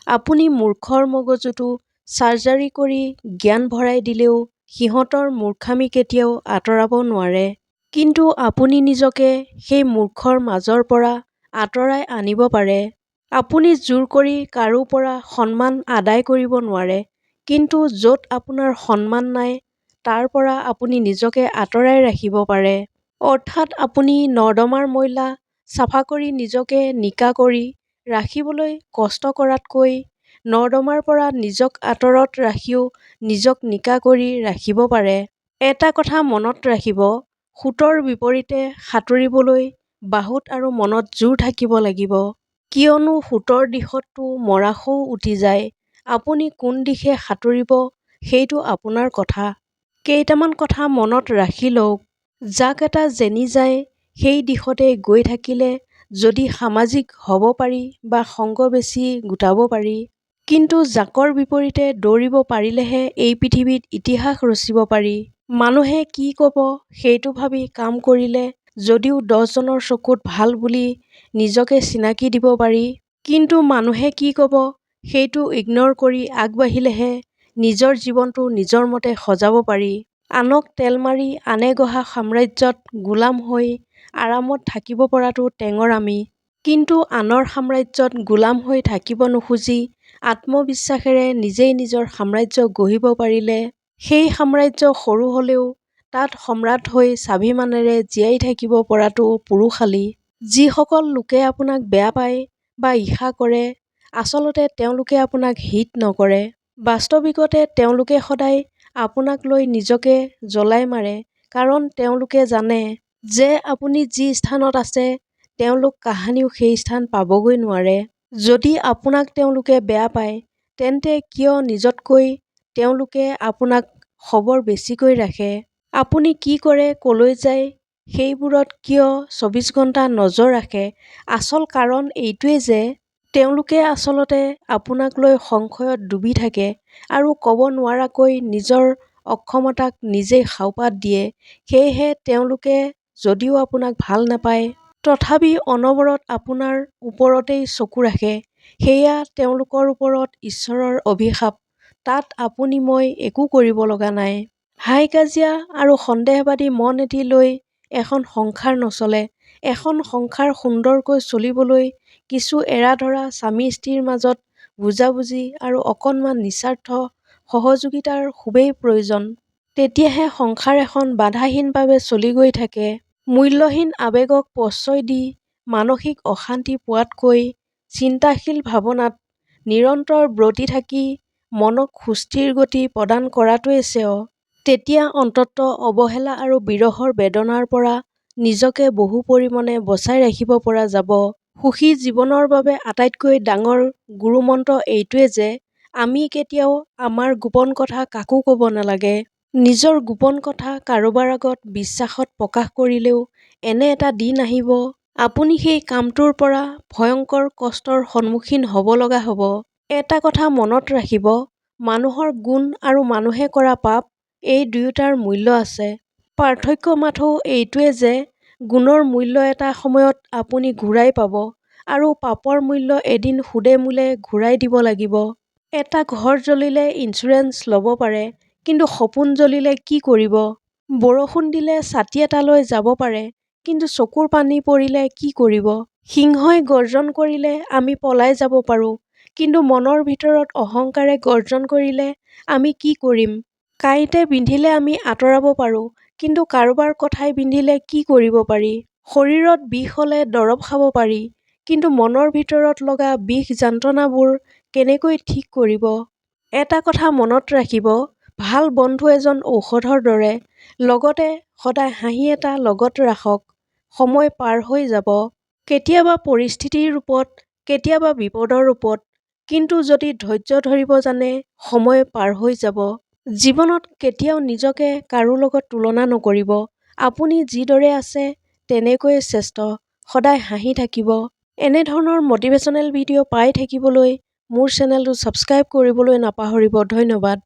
আপুনি মূৰ্খৰ মগজুটো চাৰ্জাৰী কৰি জ্ঞান ভৰাই দিলেও সিহঁতৰ মূৰ্খামি কেতিয়াও আঁতৰাব নোৱাৰে। কিন্তু আপুনি নিজকে সেই মূৰ্খৰ মাজৰ পৰা আঁতৰাই আনিব পাৰে। আপুনি জোৰ কৰি কাৰো পৰা সন্মান আদায় কৰিব নোৱাৰে, কিন্তু য'ত আপোনাৰ সন্মান নাই তাৰ পৰা আপুনি নিজকে আঁতৰাই ৰাখিব পাৰে। অৰ্থাৎ আপুনি নৰ্দমাৰ ময়লা চাফা কৰি নিজকে নিকা কৰি ৰাখিবলৈ কষ্ট কৰাতকৈ নৰ্দমাৰ পৰা নিজক আঁতৰত ৰাখিও নিজক নিকা কৰি ৰাখিব পাৰে। এটা কথা মনত ৰাখিব, সোঁতৰ বিপৰীতে সাঁতুৰিবলৈ বাহুত আৰু মনত জোৰ থাকিব লাগিব। কিয়নো সোঁতৰ দিশততো মৰাশও উটি যায়। আপুনি কোন দিশে সাঁতুৰিব সেইটো আপোনাৰ কথা। কেইটামান কথা মনত ৰাখি লওক। যাক এটা যেনি যায় সেই দিশতে গৈ থাকিলে যদি সামাজিক হ'ব পাৰি বা সংগ বেছি গোটাব পাৰি। কিন্তু জাকৰ বিপৰীতে দৌৰিব পাৰিলেহে এই পৃথিৱীত ইতিহাস ৰচিব পাৰি। মানুহে কি ক'ব সেইটো ভাবি কাম কৰিলে যদিও 10জনৰ চকুত ভাল বুলি নিজকে চিনাকি দিব পাৰি, কিন্তু মানুহে কি ক'ব সেইটো ইগনৰ কৰি আগবাঢ়িলেহে নিজৰ জীৱনটো নিজৰ মতে সজাব পাৰি। আনক তেল মাৰি আনে গঢ়া সাম্ৰাজ্যত গোলাম হৈ আৰামত থাকিব পৰাটো টেঙৰামি। কিন্তু আনৰ সাম্ৰাজ্যত গোলাম হৈ থাকিব নুখুজি আত্মবিশ্বাসেৰে নিজেই নিজৰ সাম্ৰাজ্য গঢ়িব পাৰিলে সেই সাম্ৰাজ্য সৰু হ'লেও তাত সম্ৰাট হৈ স্বাভিমানেৰে জীয়াই থাকিব পৰাটো পুৰুষালী। যিসকল লোকে আপোনাক বেয়া পায় বা ঈৰ্ষা কৰে, আচলতে তেওঁলোকে আপোনাক হিত নকৰে। বাস্তৱিকতে তেওঁলোকে সদায় আপোনাক লৈ নিজকে জ্বলাই মাৰে, কাৰণ তেওঁলোকে জানে যে আপুনি যি স্থানত আছে তেওঁলোক কাহানিও সেই স্থান পাবগৈ নোৱাৰে। যদি আপোনাক তেওঁলোকে বেয়া পায় তেন্তে কিয় নিজতকৈ তেওঁলোকে আপোনাক খবৰ বেছিকৈ ৰাখে? আপুনি কি কৰে, কলৈ যায় সেইবোৰত কিয় 24 ঘণ্টা নজৰ ৰাখে? আচল কাৰণ এইটোৱেই যে তেওঁলোকে আচলতে আপোনাক লৈ সংশয়ত ডুবি থাকে আৰু ক'ব নোৱাৰাকৈ নিজৰ অক্ষমতাক নিজেই সাওপাত দিয়ে। সেয়েহে তেওঁলোকে যদিও আপোনাক ভাল নাপায় তথাপি অনবৰত আপোনাৰ ওপৰতেই চকু ৰাখে। সেয়া তেওঁলোকৰ ওপৰত ঈশ্বৰৰ অভিশাপ। তাত আপুনি মই একো কৰিব লগা নাই। হাই কাজিয়া আৰু সন্দেহবাদী মন এটি লৈ এখন সংসাৰ নচলে। এখন সংসাৰ সুন্দৰকৈ চলিবলৈ কিছু এৰা-ধৰা স্বামী-স্ত্ৰীৰ মাজত বুজাবুজি আৰু অকণমান নিস্বাৰ্থ সহযোগিতাৰ খুবেই প্ৰয়োজন। তেতিয়াহে সংসাৰ এখন বাধাহীনভাৱে চলি গৈ থাকে। মূল্যহীন আৱেগক প্ৰশ্ৰয় দি মানসিক অশান্তি পোৱাতকৈ চিন্তাশীল ভাৱনাত নিৰন্তৰ ব্ৰতী থাকি মনক সুস্থিৰ গতি প্ৰদান কৰাটোৱেই শ্ৰেয়। তেতিয়া অন্ততঃ অৱহেলা আৰু বিৰহৰ বেদনাৰ পৰা নিজকে বহু পৰিমাণে বচাই ৰাখিব পৰা যাব। সুখী জীৱনৰ বাবে আটাইতকৈ ডাঙৰ গুৰুমন্ত্ৰ এইটোৱেই যে আমি কেতিয়াও আমাৰ গোপন কথা কাকো ক'ব নালাগে। নিজৰ গোপন কথা কাৰোবাৰ আগত বিশ্বাসত প্ৰকাশ কৰিলেও এনে এটা দিন আহিব আপুনি সেই কামটোৰ পৰা ভয়ংকৰ কষ্টৰ সন্মুখীন হ'ব লগা হ'ব। এটা কথা মনত ৰাখিব, মানুহৰ গুণ আৰু মানুহে কৰা পাপ এই দুয়োটাৰ মূল্য আছে। পাৰ্থক্য মাথো এইটোৱেই যে গুণৰ মূল্য এটা সময়ত আপুনি ঘূৰাই পাব আৰু পাপৰ মূল্য এদিন সুদে মূলে ঘূৰাই দিব লাগিব। এটা ঘৰ জ্বলিলে ইঞ্চুৰেঞ্চ ল'ব পাৰে, কিন্তু সপোন জ্বলিলে কি কৰিব? বৰষুণ দিলে ছাতি এটা লৈ যাব পাৰে, কিন্তু চকুৰ পানী পৰিলে কি কৰিব? সিংহই গৰ্জন কৰিলে আমি পলাই যাব পাৰোঁ, কিন্তু মনৰ ভিতৰত অহংকাৰে গৰ্জন কৰিলে আমি কি কৰিম? কাঁইটে বিন্ধিলে আমি আঁতৰাব পাৰোঁ, কিন্তু কাৰোবাৰ কথাই বিন্ধিলে কি কৰিব পাৰি? শৰীৰত বিষ হ'লে দৰৱ খাব পাৰি, কিন্তু মনৰ ভিতৰত লগা বিষ যন্ত্ৰণাবোৰ কেনেকৈ ঠিক কৰিব? এটা কথা মনত ৰাখিব, ভাল বন্ধু এজন ঔষধৰ দৰে। লগতে সদায় হাঁহি এটা লগত ৰাখক। সময় পাৰ হৈ যাব। কেতিয়াবা পৰিস্থিতিৰ ৰূপত, কেতিয়াবা বিপদৰ ৰূপত, কিন্তু যদি ধৈৰ্য ধৰিব জানে সময় পাৰ হৈ যাব। জীৱনত কেতিয়াও নিজকে কাৰো লগত তুলনা নকৰিব। আপুনি যিদৰে আছে তেনেকৈয়ে শ্ৰেষ্ঠ। সদায় হাঁহি থাকিব। এনেধৰণৰ মটিভেশ্যনেল ভিডিঅ' পাই থাকিবলৈ মোৰ চেনেলটো ছাবস্ক্ৰাইব কৰিবলৈ নাপাহৰিব। ধন্যবাদ।